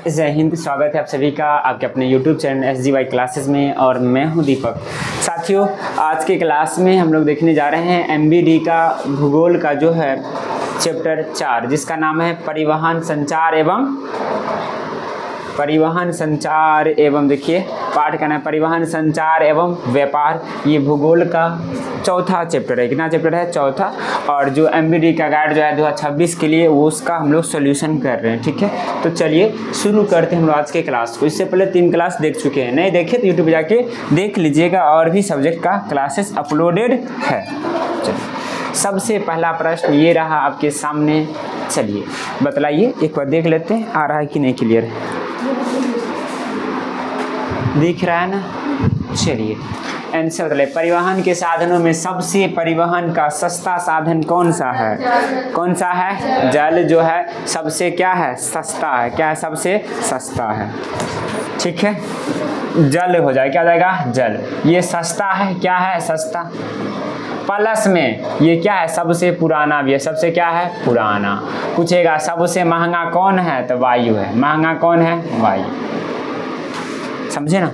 जय हिंद। स्वागत है आप सभी का आपके अपने YouTube चैनल SGY क्लासेस में और मैं हूं दीपक। साथियों, आज के क्लास में हम लोग देखने जा रहे हैं MBD का भूगोल का जो है चैप्टर 4, जिसका नाम है परिवहन संचार एवं देखिए पाठ का नाम परिवहन संचार एवं व्यापार। ये भूगोल का चौथा चैप्टर है। कितना चैप्टर है? चौथा। और जो MBD का गाइड जो है 2026 के लिए वो उसका हम लोग सोल्यूशन कर रहे हैं। ठीक है, तो चलिए शुरू करते हैं हम लोग आज के क्लास को। इससे पहले 3 क्लास देख चुके हैं, नहीं देखे तो यूट्यूब पे जाके देख लीजिएगा, और भी सब्जेक्ट का क्लासेस अपलोडेड है। चलिए, सबसे पहला प्रश्न ये रहा आपके सामने। चलिए बतलाइए, एक बार देख लेते हैं आ रहा है कि नहीं। क्लियर दिख रहा है ना? चलिए आंसर बतलाइए। परिवहन के साधनों में सबसे परिवहन का सस्ता साधन कौन सा है? कौन सा है? जल जो है सबसे क्या है? सस्ता है। क्या है? सबसे सस्ता है। ठीक है, जल हो जाए, क्या जाएगा? जल। ये सस्ता है। क्या है? सस्ता। प्लस में ये क्या है? सबसे पुराना भी है। सबसे क्या है? पुराना। पूछेगा सबसे महंगा कौन है? तो वायु है। महंगा कौन है? वायु। समझे ना?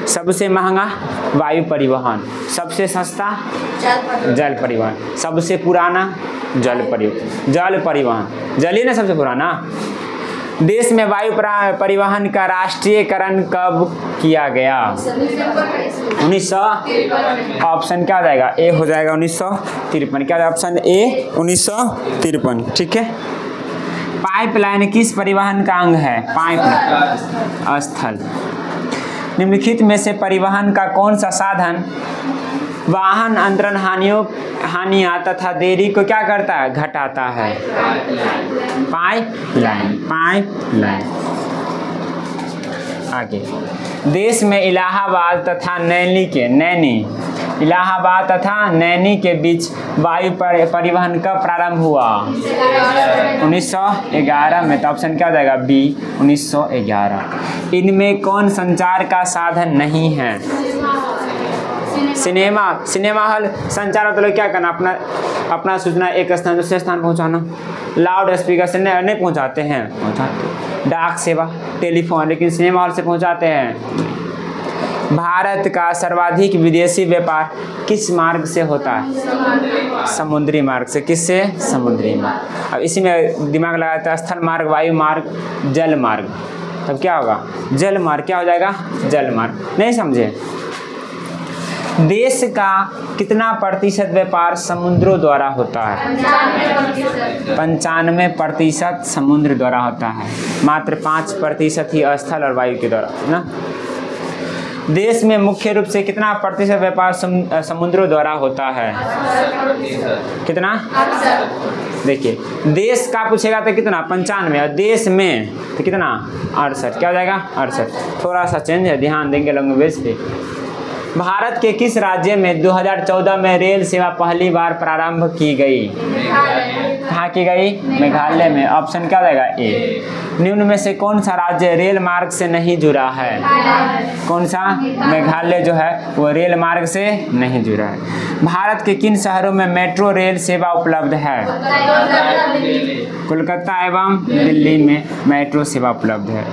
सबसे महंगा वायु परिवहन, सबसे सस्ता जल परिवहन, सबसे पुराना जल परिवहन। जल ही ना सबसे पुराना। देश में वायु परिवहन का राष्ट्रीयकरण कब किया गया? 1900। ऑप्शन क्या जाएगा? ए हो जाएगा 1953। क्या जाएगा? Option A 1953। ठीक है। पाइपलाइन किस परिवहन का अंग है? पाइप स्थल। निम्नलिखित में से परिवहन का कौन सा साधन वाहन अंतरण हानियां तथा देरी को क्या करता है? घटाता है। पाइपलाइन। आगे, देश में इलाहाबाद तथा इलाहाबाद तथा नैनी के बीच वायु परिवहन कब प्रारंभ हुआ? 1911 में। तो ऑप्शन क्या हो जाएगा? बी 1911। इनमें कौन संचार का साधन नहीं है? सिनेमा हॉल संचार मतलब क्या करना? अपना सूचना एक स्थान से दूसरे स्थान पहुंचाना। लाउड स्पीकर से नहीं पहुंचाते हैं, पहुंचाते। डाक सेवा, टेलीफोन, लेकिन सिनेमा हॉल से पहुंचाते हैं। भारत का सर्वाधिक विदेशी व्यापार किस मार्ग से होता है? समुद्री मार्ग से। किससे? समुद्री मार्ग। अब इसी में दिमाग लगाता है, स्थल मार्ग, वायु मार्ग, जल मार्ग। तब क्या होगा? जल मार्ग। क्या हो जाएगा? जल मार्ग। नहीं समझे? देश का कितना प्रतिशत व्यापार समुद्रों द्वारा होता है? 95% समुद्र द्वारा होता है। मात्र 5% ही स्थल और वायु के द्वारा है ना। देश में मुख्य रूप से कितना प्रतिशत व्यापार समुद्रों द्वारा होता है? कितना? देखिए, देश का पूछेगा तो कितना? 95, और देश में तो कितना? 68। क्या हो जाएगा? 68। थोड़ा सा चेंज है, ध्यान देंगे लैंग्वेज पे। भारत के किस राज्य में 2014 में रेल सेवा पहली बार प्रारंभ की गई? कहाँ की गई? मेघालय में। ऑप्शन क्या जाएगा? ए। निम्न में से कौन सा राज्य रेल मार्ग से नहीं जुड़ा है? कौन सा? मेघालय जो है वो रेल मार्ग से नहीं जुड़ा है। भारत के किन शहरों में मेट्रो रेल सेवा उपलब्ध है? कोलकाता एवं दिल्ली में मेट्रो सेवा उपलब्ध है।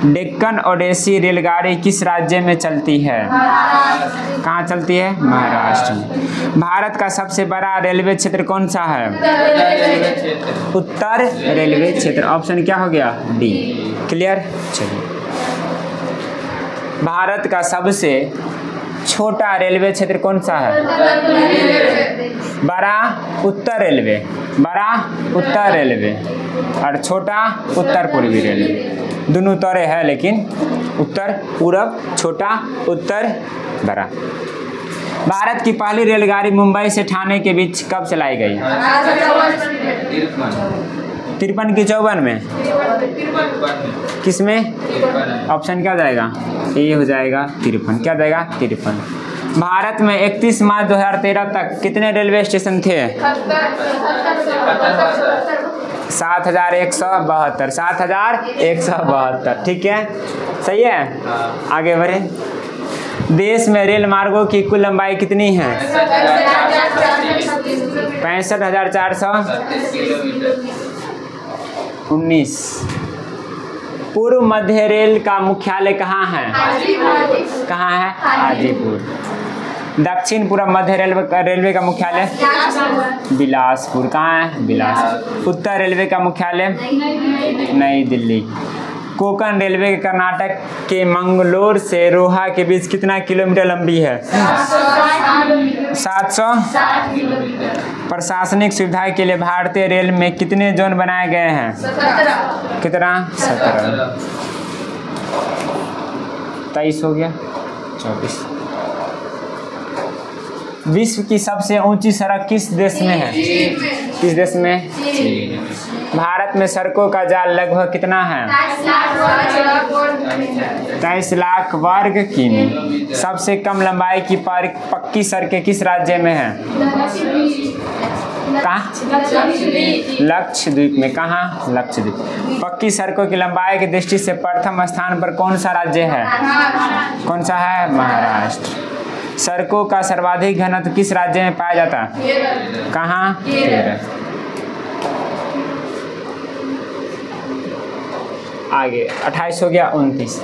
डेक्कन ओडेसी रेलगाड़ी किस राज्य में चलती है? कहाँ चलती है? महाराष्ट्र में। भारत का सबसे बड़ा रेलवे क्षेत्र कौन सा है? उत्तर रेलवे क्षेत्र। ऑप्शन क्या हो गया? डी। क्लियर? चलिए, भारत का सबसे छोटा रेलवे क्षेत्र कौन सा है? बड़ा उत्तर रेलवे। बड़ा उत्तर रेलवे और छोटा उत्तर पूर्वी रेलवे। दोनों उत्तरे है, लेकिन उत्तर पूरब छोटा, उत्तर बड़ा। भारत की पहली रेलगाड़ी मुंबई से ठाणे के बीच कब चलाई गई? 53 की 54 में। किस में? ऑप्शन क्या जाएगा? ए हो जाएगा 53। क्या जाएगा? 53। भारत में 31 मार्च 2013 तक कितने रेलवे स्टेशन थे? 7172। 7172। ठीक है, सही है। आगे बढ़े। देश में रेल मार्गों की कुल लंबाई कितनी है? 65,419। पूर्व मध्य रेल का मुख्यालय कहाँ है? कहाँ है? हाजीपुर। दक्षिण पूर्व मध्य रेलवे का मुख्यालय बिलासपुर। कहाँ है? बिलासपुर। उत्तर रेलवे का मुख्यालय नई दिल्ली। कोंकण रेलवे कर्नाटक के मंगलोर से रोहा के बीच कितना किलोमीटर लंबी है? 700 प्रशासनिक सुविधा के लिए भारतीय रेल में कितने जोन बनाए गए हैं? कितना? 17। 23 हो गया, 24। विश्व की सबसे ऊंची सड़क किस देश में है? किस देश में? भारत में सड़कों का जाल लगभग कितना है? 23 लाख वर्ग किमी। सबसे कम लंबाई की पक्की सड़कें किस राज्य में हैं? कहाँ? लक्षद्वीप में। कहाँ? लक्षद्वीप। पक्की सड़कों की लंबाई की दृष्टि से प्रथम स्थान पर कौन सा राज्य है? कौन सा है? महाराष्ट्र। सड़कों का सर्वाधिक घनत्व किस राज्य में पाया जाता है? कहाँ? केरल। आगे 28 हो गया, 29।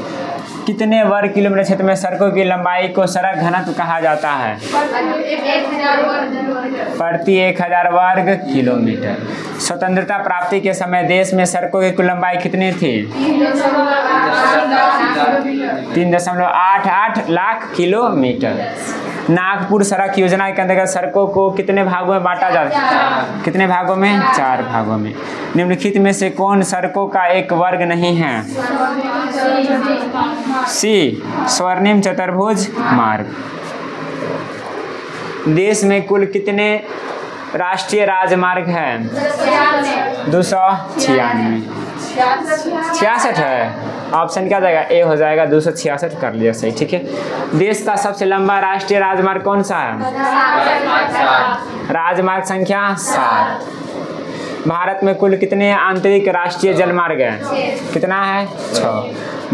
कितने वर्ग किलोमीटर क्षेत्र में सड़कों की लंबाई को सड़क घनत्व कहा जाता है? प्रति 1000 वर्ग किलोमीटर। स्वतंत्रता प्राप्ति के समय देश में सड़कों की कुल लंबाई कितनी थी? 3.88 लाख किलोमीटर। नागपुर सड़क योजना के अंतर्गत सड़कों को कितने भागों में बांटा जाता है? कितने भागों में? 4 भागों में। निम्नलिखित में से कौन सड़कों का एक वर्ग नहीं है? सी स्वर्णिम चतुर्भुज मार्ग। देश में कुल कितने राष्ट्रीय राजमार्ग हैं? 296। 66 है। ऑप्शन क्या जाएगा? ए हो जाएगा। 266 कर लिया सही, ठीक है। देश का सबसे लंबा राष्ट्रीय राजमार्ग कौन सा है? राजमार्ग संख्या 7। भारत में कुल कितने आंतरिक राष्ट्रीय जलमार्ग हैं? कितना है? 6।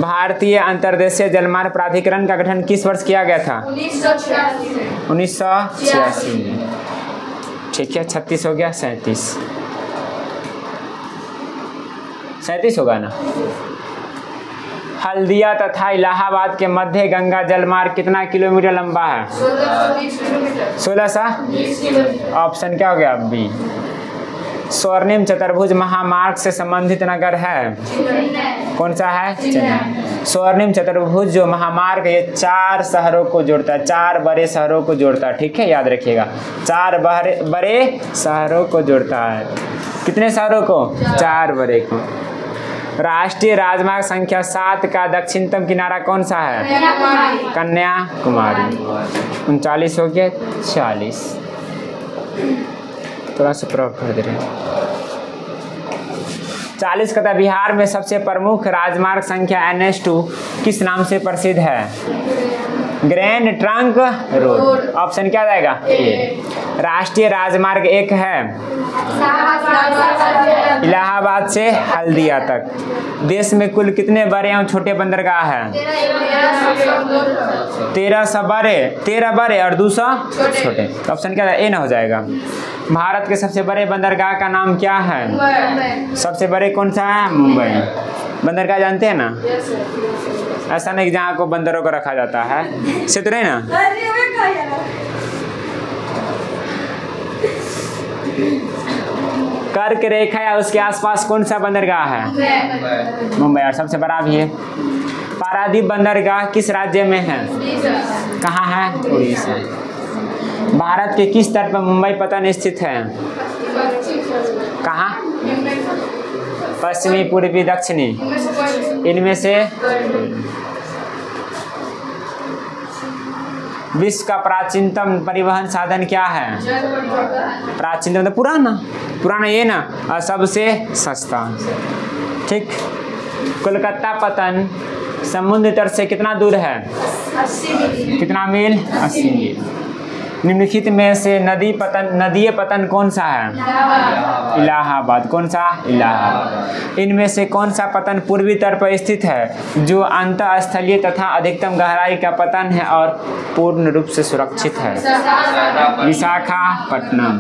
भारतीय अंतर्देशीय जलमार्ग प्राधिकरण का गठन किस वर्ष किया गया था? 1986 में, ठीक है। 36 हो गया, 37 होगा ना। हल्दिया तथा इलाहाबाद के मध्य गंगा जलमार्ग कितना किलोमीटर लंबा है? 1620 ऑप्शन क्या हो गया? बी। स्वर्णिम चतुर्भुज महामार्ग से संबंधित नगर है? कौन सा है? चेन्नई। स्वर्णिम चतुर्भुज जो महामार्ग ये 4 शहरों को जोड़ता है, 4 बड़े शहरों को जोड़ता है, ठीक है, याद रखिएगा। 4 बड़े शहरों को जोड़ता है। कितने शहरों को? 4 बड़े को। राष्ट्रीय राजमार्ग संख्या 7 का दक्षिणतम किनारा कौन सा है? कन्याकुमारी। 39 हो गया, 40। थोड़ा सा प्रयोग कर दे रहे हैं। 40 कहता बिहार में सबसे प्रमुख राजमार्ग संख्या NH2 किस नाम से प्रसिद्ध है? Grand trunk road. ऑप्शन क्या जाएगा? ए। राष्ट्रीय राजमार्ग 1 है इलाहाबाद से हल्दिया तक। देश में कुल कितने बड़े एवं छोटे बंदरगाह हैं? 1300 बड़े, 13 बड़े और 200 छोटे। ऑप्शन क्या ए ना हो जाएगा। भारत के सबसे बड़े बंदरगाह का नाम क्या है? सबसे बड़े कौन सा है? मुंबई। बंदरगाह जानते हैं ना? ऐसा नहीं जहाँ को बंदरों को रखा जाता है, से तो नहीं ना। कर्क रेखा या उसके आसपास कौन सा बंदरगाह है? मुंबई। और सबसे बड़ा भी है। पारादीप बंदरगाह किस राज्य में है? कहाँ है? उड़ीसा। भारत के किस तट पर मुंबई पत्तन स्थित है? कहाँ? पश्चिमी, पूर्वी, दक्षिणी, इनमें से। विश्व का प्राचीनतम परिवहन साधन क्या है? प्राचीनतम मतलब पुराना ये ना, और सबसे सस्ता, ठीक। कोलकाता पत्तन समुद्र तट से कितना दूर है? कितना मील? 80 मील। निम्नलिखित में से नदीय पतन कौन सा है? इलाहाबाद। कौन सा? इलाहाबाद। इनमें से कौन सा पतन पूर्वी तट पर स्थित है जो अंतःस्थलीय तथा अधिकतम गहराई का पतन है और पूर्ण रूप से सुरक्षित है? विशाखापट्टनम।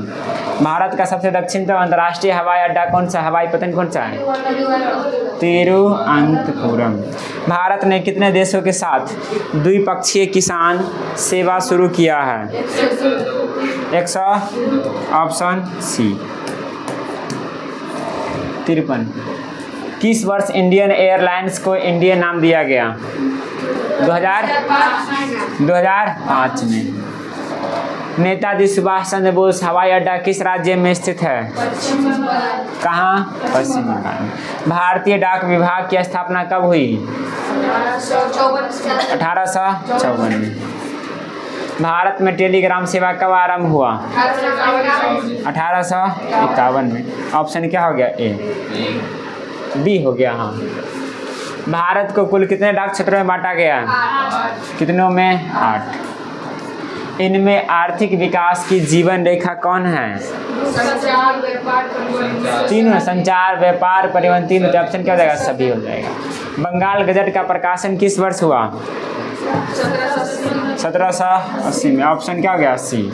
भारत का सबसे दक्षिणतम अंतर्राष्ट्रीय हवाई अड्डा कौन सा? हवाई पतन कौन सा है? तिरुवनंतपुरम। भारत ने कितने देशों के साथ द्विपक्षीय किसान सेवा शुरू किया है? 100। Option C 53। किस वर्ष इंडियन एयरलाइंस को इंडियन नाम दिया गया? 2005 में। नेताजी सुभाष चंद्र बोस हवाई अड्डा किस राज्य में स्थित है? कहाँ? पश्चिम बंगाल में। भारतीय डाक विभाग की स्थापना कब हुई? 1854 में। भारत में टेलीग्राम सेवा कब आरंभ हुआ? 1851 में। ऑप्शन क्या हो गया? ए। बी हो गया। हाँ। भारत को कुल कितने डाक क्षेत्रों में बांटा गया? कितनों में? 8। इनमें आर्थिक विकास की जीवन रेखा कौन है? तीनों। संचार, व्यापार, परिवहन, तीनों। तो ऑप्शन क्या हो जाएगा? सभी हो जाएगा। बंगाल गजट का प्रकाशन किस वर्ष हुआ? 1780 में। ऑप्शन क्या हो गया? सी।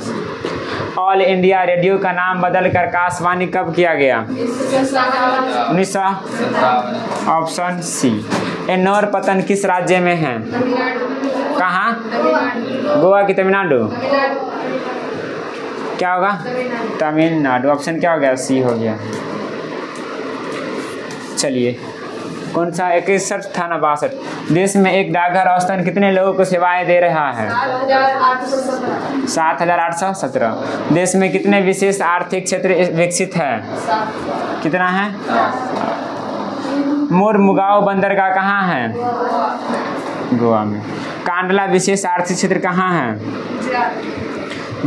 ऑल इंडिया रेडियो का नाम बदलकर आकाशवाणी कब किया गया? 1900। Option C. एन्नोर पतन किस राज्य में है? कहाँ? गोवा की तमिलनाडु? क्या होगा? तमिलनाडु। ऑप्शन क्या हो गया? सी हो गया। चलिए, कौन सा? 61 था ना? 62। देश में एक डाकघर औसतन कितने लोगों को सेवाएं दे रहा है? 7817। देश में कितने विशेष आर्थिक क्षेत्र विकसित है? कितना है? मोरमुगाओ बंदरगाह कहाँ है? गोवा में। कांडला विशेष आर्थिक क्षेत्र कहाँ है?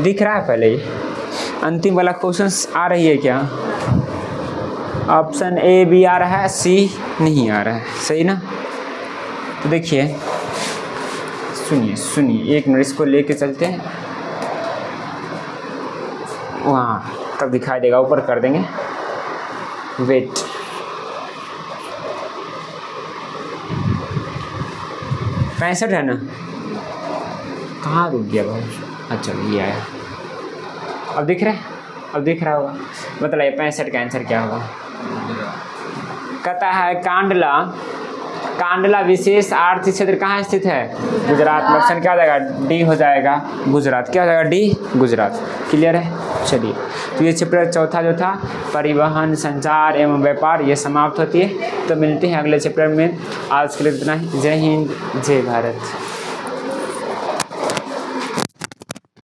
दिख रहा है पहले ही? अंतिम वाला क्वेश्चन आ रही है क्या? ऑप्शन ए बी आ रहा है, सी नहीं आ रहा है। सही ना? तो देखिए, सुनिए एक मिनट, इसको लेके चलते हैं वहाँ, तब दिखाई देगा। ऊपर कर देंगे। वेट। पैंसठ है ना? कहाँ रुक गया भाई? अच्छा ये आया। अब दिख रहा है? अब दिख रहा होगा। बताइए 65 का आंसर क्या होगा? कहता है कांडला विशेष आर्थिक क्षेत्र कहाँ स्थित है? गुजरात में। ऑप्शन क्या हो जाएगा? डी हो जाएगा। गुजरात। क्या हो जाएगा? डी, गुजरात। क्लियर है? चलिए, तो ये चैप्टर चौथा जो था परिवहन, संचार एवं व्यापार, ये समाप्त होती है। तो मिलते हैं अगले चैप्टर में। आज के लिए इतना ही। जय हिंद, जय भारत।